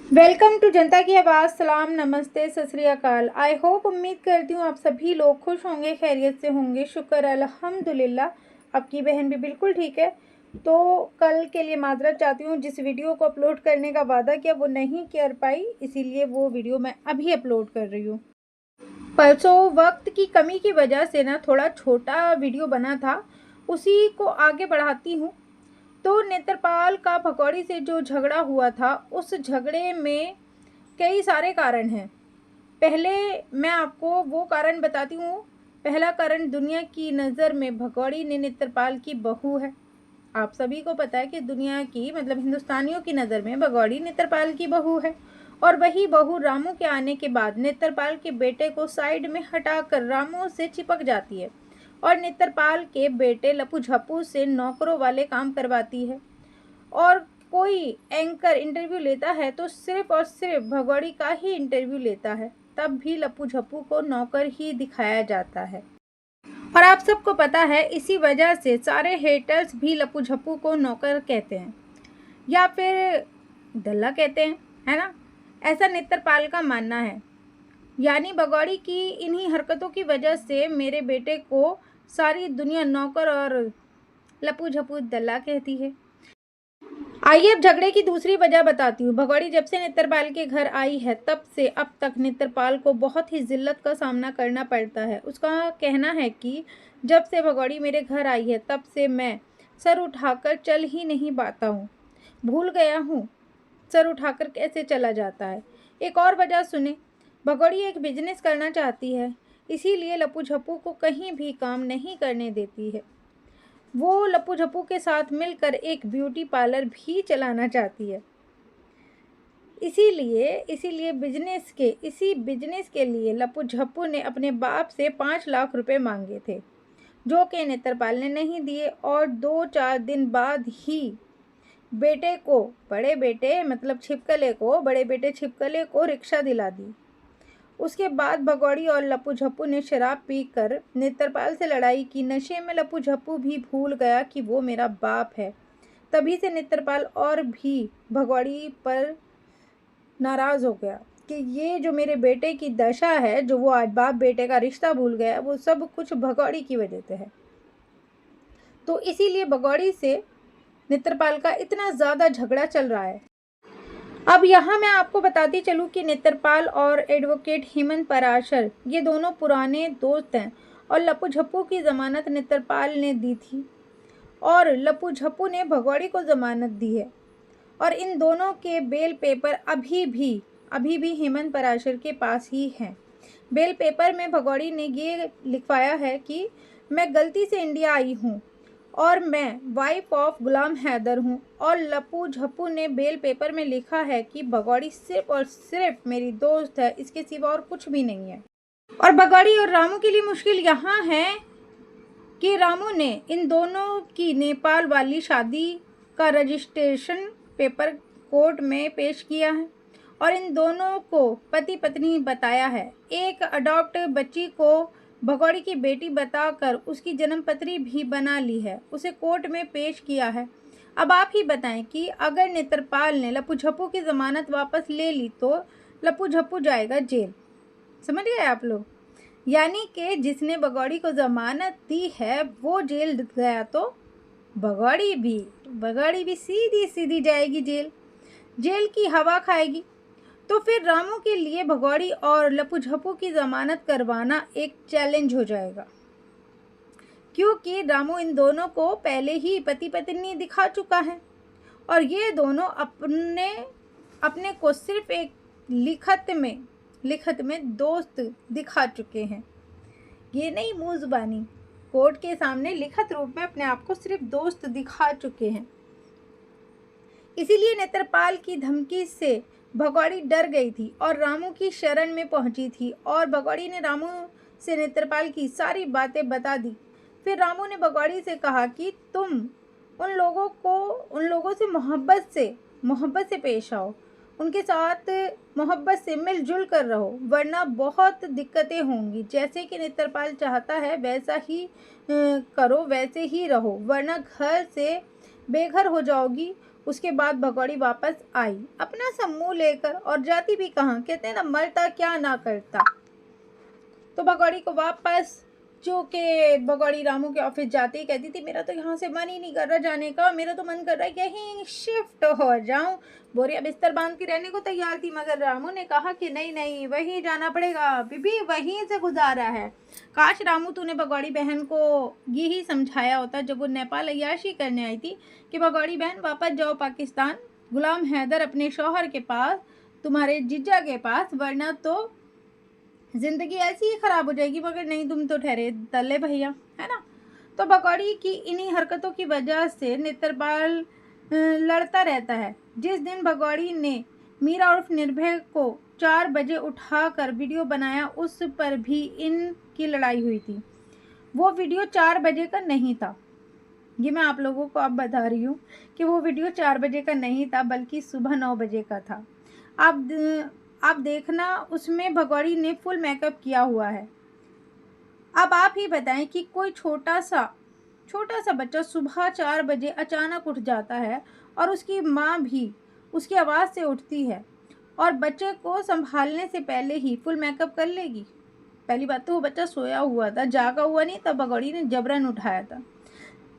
Welcome to जनता की आवाज़। सलाम, नमस्ते, सत श्री अकाल। आई होप, उम्मीद करती हूँ आप सभी लोग खुश होंगे, खैरियत से होंगे। शुक्र अल्हम्दुलिल्लाह आपकी बहन भी बिल्कुल ठीक है। तो कल के लिए माजरत चाहती हूँ, जिस वीडियो को अपलोड करने का वादा किया वो नहीं कर पाई, इसीलिए वो वीडियो मैं अभी अपलोड कर रही हूँ। परसों वक्त की कमी की वजह से ना थोड़ा छोटा वीडियो बना था, उसी को आगे बढ़ाती हूँ। तो नेत्रपाल का भगौड़ी से जो झगड़ा हुआ था, उस झगड़े में कई सारे कारण हैं। पहले मैं आपको वो कारण बताती हूँ। पहला कारण, दुनिया की नज़र में भगौड़ी ने नेत्रपाल की बहू है। आप सभी को पता है कि दुनिया की मतलब हिंदुस्तानियों की नज़र में भगौड़ी नेत्रपाल की बहू है। और वही बहू रामू के आने के बाद नेत्रपाल के बेटे को साइड में हटाकर रामू से चिपक जाती है और नेत्रपाल के बेटे लपू झप्पू से नौकरों वाले काम करवाती है। और कोई एंकर इंटरव्यू लेता है तो सिर्फ और सिर्फ भगौड़ी का ही इंटरव्यू लेता है, तब भी लप्पू झप्पू को नौकर ही दिखाया जाता है। और आप सबको पता है, इसी वजह से सारे हेटर्स भी लप्पू झप्पू को नौकर कहते हैं या फिर दल्ला कहते हैं, है ना। ऐसा नेत्रपाल का मानना है। यानी भगौड़ी की इन्हीं हरकतों की वजह से मेरे बेटे को सारी दुनिया नौकर और लप्पू झप्पू दल्ला कहती है। आइए अब झगड़े की दूसरी वजह बताती हूँ। भगौड़ी जब से नेत्रपाल के घर आई है तब से अब तक नेत्रपाल को बहुत ही जिल्लत का सामना करना पड़ता है। उसका कहना है कि जब से भगौड़ी मेरे घर आई है तब से मैं सर उठाकर चल ही नहीं पाता हूँ। भूल गया हूँ सर उठाकर कैसे चला जाता है। एक और वजह सुने। भगौड़ी एक बिजनेस करना चाहती है, इसीलिए लप्पू झप्पू को कहीं भी काम नहीं करने देती है। वो लप्पू झप्पू के साथ मिलकर एक ब्यूटी पार्लर भी चलाना चाहती है। इसीलिए इसी बिजनेस के लिए लप्पू झप्पू ने अपने बाप से 5 लाख रुपए मांगे थे, जो कि नेत्रपाल ने नहीं दिए। और 2-4 दिन बाद ही बड़े बेटे छिपकले को रिक्शा दिला दी। उसके बाद भगौड़ी और लप्पू झप्पू ने शराब पीकर नेत्रपाल से लड़ाई की। नशे में लप्पू झप्पू भी भूल गया कि वो मेरा बाप है। तभी से नेत्रपाल और भी भगौड़ी पर नाराज़ हो गया कि ये जो मेरे बेटे की दशा है, जो वो आज बाप बेटे का रिश्ता भूल गया, वो सब कुछ भगौड़ी की वजह से है। तो इसीलिए भगौड़ी से नेत्रपाल का इतना ज़्यादा झगड़ा चल रहा है। अब यहाँ मैं आपको बताती चलूँ कि नेत्रपाल और एडवोकेट हेमंत पराशर ये दोनों पुराने दोस्त हैं और लप्पू झप्पू की ज़मानत नेत्रपाल ने दी थी और लप्पू झप्पू ने भगौड़ी को ज़मानत दी है। और इन दोनों के बेल पेपर अभी भी हेमंत पराशर के पास ही हैं। बेल पेपर में भगौड़ी ने ये लिखवाया है कि मैं गलती से इंडिया आई हूँ और मैं वाइफ ऑफ गुलाम हैदर हूँ। और लप्पू झप्पू ने बेल पेपर में लिखा है कि भगौड़ी सिर्फ और सिर्फ मेरी दोस्त है, इसके सिवा और कुछ भी नहीं है। और भगौड़ी और रामू के लिए मुश्किल यहाँ है कि रामू ने इन दोनों की नेपाल वाली शादी का रजिस्ट्रेशन पेपर कोर्ट में पेश किया है और इन दोनों को पति पत्नी बताया है। एक अडॉप्ट बच्ची को भगौड़ी की बेटी बताकर उसकी जन्मपत्री भी बना ली है, उसे कोर्ट में पेश किया है। अब आप ही बताएं कि अगर नेत्रपाल ने लप्पू झप्पू की ज़मानत वापस ले ली तो लप्पू झप्पू जाएगा जेल। समझ गए आप लोग? यानी कि जिसने भगौड़ी को ज़मानत दी है वो जेल गया तो भगौड़ी भी सीधी सीधी जाएगी जेल की हवा खाएगी। तो फिर रामू के लिए भगौड़ी और लप्पू झप्पू की ज़मानत करवाना एक चैलेंज हो जाएगा, क्योंकि रामू इन दोनों को पहले ही पति पत्नी दिखा चुका है और ये दोनों अपने को सिर्फ एक लिखत में दोस्त दिखा चुके हैं। ये नहीं मुँह ज़ुबानी, कोर्ट के सामने लिखित रूप में अपने आप को सिर्फ दोस्त दिखा चुके हैं। इसीलिए नेत्रपाल की धमकी से भगौड़ी डर गई थी और रामू की शरण में पहुंची थी और भगौड़ी ने रामू से नेत्रपाल की सारी बातें बता दी। फिर रामू ने भगौड़ी से कहा कि तुम उन लोगों से मोहब्बत से पेश आओ, उनके साथ मोहब्बत से मिलजुल कर रहो, वरना बहुत दिक्कतें होंगी। जैसे कि नेत्रपाल चाहता है वैसा ही करो, वैसे ही रहो, वरना घर से बेघर हो जाओगी उसके बाद भगौड़ी वापस आई अपना सा मुंह लेकर, और जाती भी कहाँ, कहते हैं ना मरता क्या ना करता। तो भगौड़ी को वापस, जो कि भगौड़ी रामू के ऑफिस जाते ही कहती थी मेरा तो यहाँ से मन ही नहीं कर रहा जाने का, मेरा तो मन कर रहा है कहीं शिफ्ट हो जाऊं। बोरिया बिस्तर बांध के रहने को तैयार थी, मगर रामू ने कहा कि नहीं नहीं, वहीं जाना पड़ेगा बीबी, वहीं से गुजारा है। काश रामू तूने भगौड़ी बहन को यही समझाया होता जब वो नेपाल अय्याशी करने आई थी कि भगौड़ी बहन वापस जाओ पाकिस्तान, गुलाम हैदर अपने शौहर के पास, तुम्हारे जीजा के पास, वरना तो जिंदगी ऐसी ही खराब हो जाएगी। मगर नहीं, तुम तो ठहरे दल्ले भैया, है ना। तो भगौड़ी की इन्हीं हरकतों की वजह से नेत्रपाल लड़ता रहता है। जिस दिन भगौड़ी ने मीरा उर्फ निर्भय को 4 बजे उठाकर वीडियो बनाया, उस पर भी इनकी लड़ाई हुई थी। वो वीडियो 4 बजे का नहीं था, ये मैं आप लोगों को अब बता रही हूँ कि वो वीडियो 4 बजे का नहीं था, बल्कि सुबह 9 बजे का था। आप देखना, उसमें भगौड़ी ने फुल मेकअप किया हुआ है। अब आप ही बताएं कि कोई छोटा सा बच्चा सुबह 4 बजे अचानक उठ जाता है, और उसकी माँ भी उसकी आवाज़ से उठती है और बच्चे को संभालने से पहले ही फुल मेकअप कर लेगी। पहली बात तो वो बच्चा सोया हुआ था, जागा हुआ नहीं था, भगौड़ी ने जबरन उठाया था।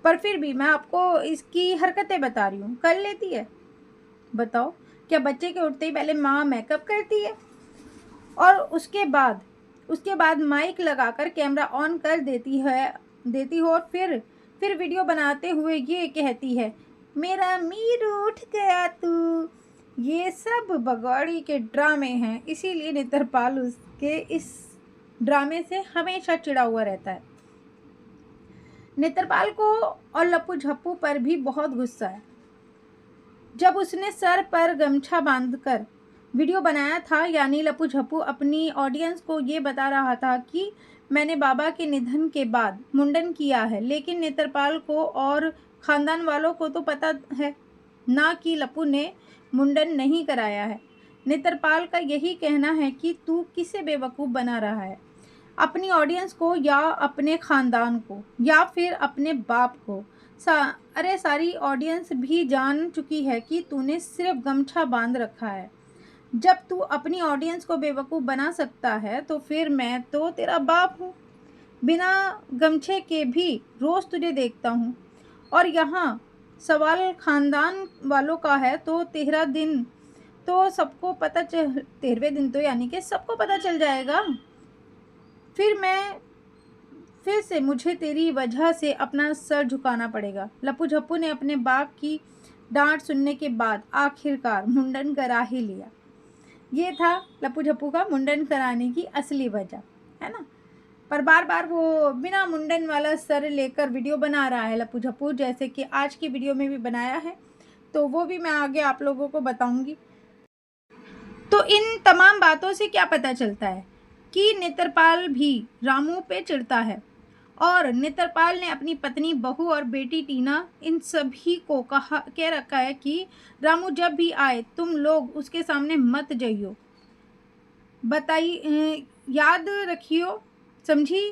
पर फिर भी मैं आपको इसकी हरकतें बता रही हूँ, कर लेती है। बताओ, क्या बच्चे के उठते ही पहले माँ मेकअप करती है और उसके बाद माइक लगाकर कैमरा ऑन कर देती हो, और फिर वीडियो बनाते हुए ये कहती है मेरा मीरू उठ गया तू। ये सब भगौड़ी के ड्रामे हैं, इसीलिए नेत्रपाल उसके इस ड्रामे से हमेशा चिढ़ा हुआ रहता है। नेत्रपाल को और लप्पू झप्पू पर भी बहुत गुस्सा है। जब उसने सर पर गमछा बांधकर वीडियो बनाया था, यानी लप्पू झप्पू अपनी ऑडियंस को ये बता रहा था कि मैंने बाबा के निधन के बाद मुंडन किया है, लेकिन नेत्रपाल को और ख़ानदान वालों को तो पता है ना कि लप्पू ने मुंडन नहीं कराया है। नेत्रपाल का यही कहना है कि तू किसे बेवकूफ़ बना रहा है, अपनी ऑडियंस को या अपने ख़ानदान को या फिर अपने बाप को। अरे सारी ऑडियंस भी जान चुकी है कि तूने सिर्फ गमछा बांध रखा है। जब तू अपनी ऑडियंस को बेवकूफ़ बना सकता है तो फिर मैं तो तेरा बाप हूँ, बिना गमछे के भी रोज़ तुझे देखता हूँ। और यहाँ सवाल ख़ानदान वालों का है तो 13 दिन तो सबको पता चल 13वें दिन तो यानी कि सबको पता चल जाएगा। फिर से मुझे तेरी वजह से अपना सर झुकाना पड़ेगा। लप्पू झप्पू ने अपने बाप की डांट सुनने के बाद आखिरकार मुंडन करा ही लिया। ये था लप्पू झप्पू का मुंडन कराने की असली वजह, है ना। पर बार बार वो बिना मुंडन वाला सर लेकर वीडियो बना रहा है लप्पू झप्पू, जैसे कि आज की वीडियो में भी बनाया है, तो वो भी मैं आगे आप लोगों को बताऊंगी। तो इन तमाम बातों से क्या पता चलता है कि नेत्रपाल भी रामू पे चिढ़ता है, और नेत्रपाल ने अपनी पत्नी, बहू और बेटी टीना, इन सभी को कह रखा है कि रामू जब भी आए तुम लोग उसके सामने मत जाइयो, याद रखियो, समझी।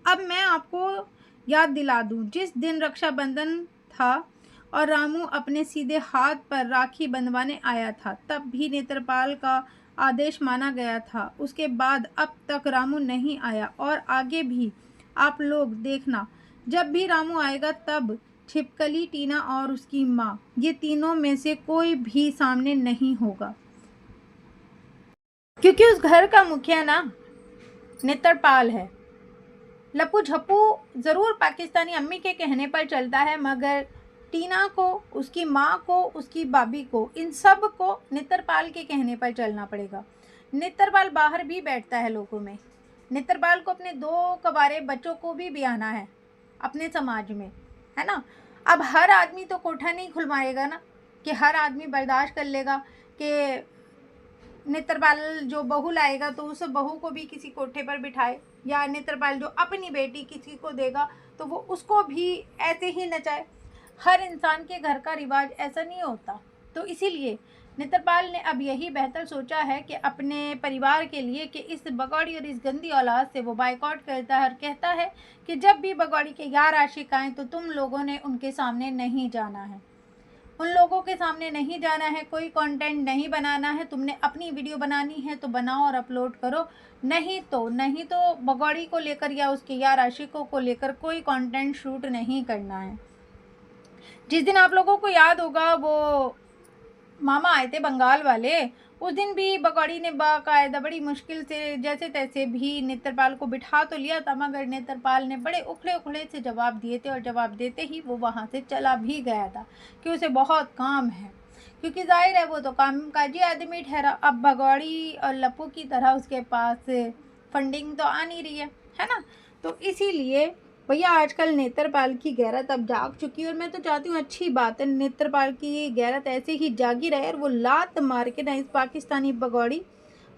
अब मैं आपको याद दिला दूं, जिस दिन रक्षाबंधन था और रामू अपने सीधे हाथ पर राखी बंधवाने आया था, तब भी नेत्रपाल का आदेश माना गया था। उसके बाद अब तक रामू नहीं आया, और आगे भी आप लोग देखना, जब भी रामू आएगा तब छिपकली, टीना और उसकी माँ, ये तीनों में से कोई भी सामने नहीं होगा, क्योंकि उस घर का मुखिया ना नेत्रपाल है। लप्पू झप्पू ज़रूर पाकिस्तानी अम्मी के कहने पर चलता है, मगर टीना को, उसकी माँ को, उसकी भाभी को, इन सब को नेत्रपाल के कहने पर चलना पड़ेगा। नेत्रपाल बाहर भी बैठता है लोगों में। नेत्रपाल को अपने 2 कवारे बच्चों को भी ब्याहना है अपने समाज में, है ना। अब हर आदमी तो कोठा नहीं खुलवाएगा ना, कि हर आदमी बर्दाश्त कर लेगा कि नेत्रपाल जो बहू लाएगा तो उस बहू को भी किसी कोठे पर बिठाए, या नेत्रपाल जो अपनी बेटी किसी को देगा तो वो उसको भी ऐसे ही नचाए। हर इंसान के घर का रिवाज ऐसा नहीं होता। तो इसीलिए नेत्रपाल ने अब यही बेहतर सोचा है कि अपने परिवार के लिए कि इस भगौड़ी और इस गंदी औलाद से वो बाइकआउट करता है, और कहता है कि जब भी भगौड़ी के यार आशिक आएँ तो तुम लोगों ने उनके सामने नहीं जाना है। उन लोगों के सामने नहीं जाना है, कोई कंटेंट नहीं बनाना है। तुमने अपनी वीडियो बनानी है तो बनाओ और अपलोड करो, नहीं तो भगौड़ी को लेकर या उसके यार आशिकों को लेकर कोई कंटेंट शूट नहीं करना है। जिस दिन आप लोगों को याद होगा वो मामा आए थे बंगाल वाले, उस दिन भी भगौड़ी ने बाकायदा बड़ी मुश्किल से जैसे तैसे भी नेत्रपाल को बिठा तो लिया था, मगर नेत्रपाल ने बड़े उखड़े उखड़े से जवाब दिए थे और जवाब देते ही वो वहाँ से चला भी गया था कि उसे बहुत काम है, क्योंकि जाहिर है वो तो कामकाजी आदमी ठहरा। अब भगौड़ी और लप्पू की तरह उसके पास फंडिंग तो आ नहीं रही है ना। तो इसीलिए भैया आजकल नेत्रपाल की गैरत अब जाग चुकी है, और मैं तो चाहती हूँ अच्छी बात है, नेत्रपाल की गैरत ऐसे ही जागी रहे और वो लात मार के ना इस पाकिस्तानी भगौड़ी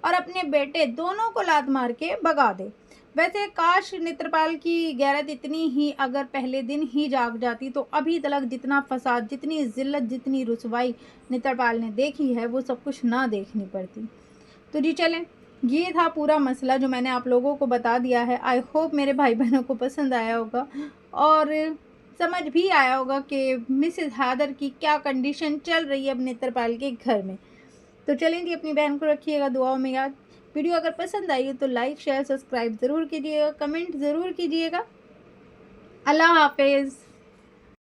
और अपने बेटे दोनों को लात मार के भगा दे। वैसे काश नेत्रपाल की गैरत इतनी ही अगर पहले दिन ही जाग जाती तो अभी तक जितना फसाद, जितनी जिल्लत, जितनी रुसवाई नेत्रपाल ने देखी है वो सब कुछ ना देखनी पड़ती। तो जी चलें, ये था पूरा मसला जो मैंने आप लोगों को बता दिया है। आई होप मेरे भाई बहनों को पसंद आया होगा और समझ भी आया होगा कि मिसेस हैदर की क्या कंडीशन चल रही है अब नेत्रपाल के घर में। तो चलें जी, अपनी बहन को रखिएगा दुआओं में याद। वीडियो अगर पसंद आई हो तो लाइक शेयर सब्सक्राइब ज़रूर कीजिएगा, कमेंट ज़रूर कीजिएगा। अल्लाह हाफिज़।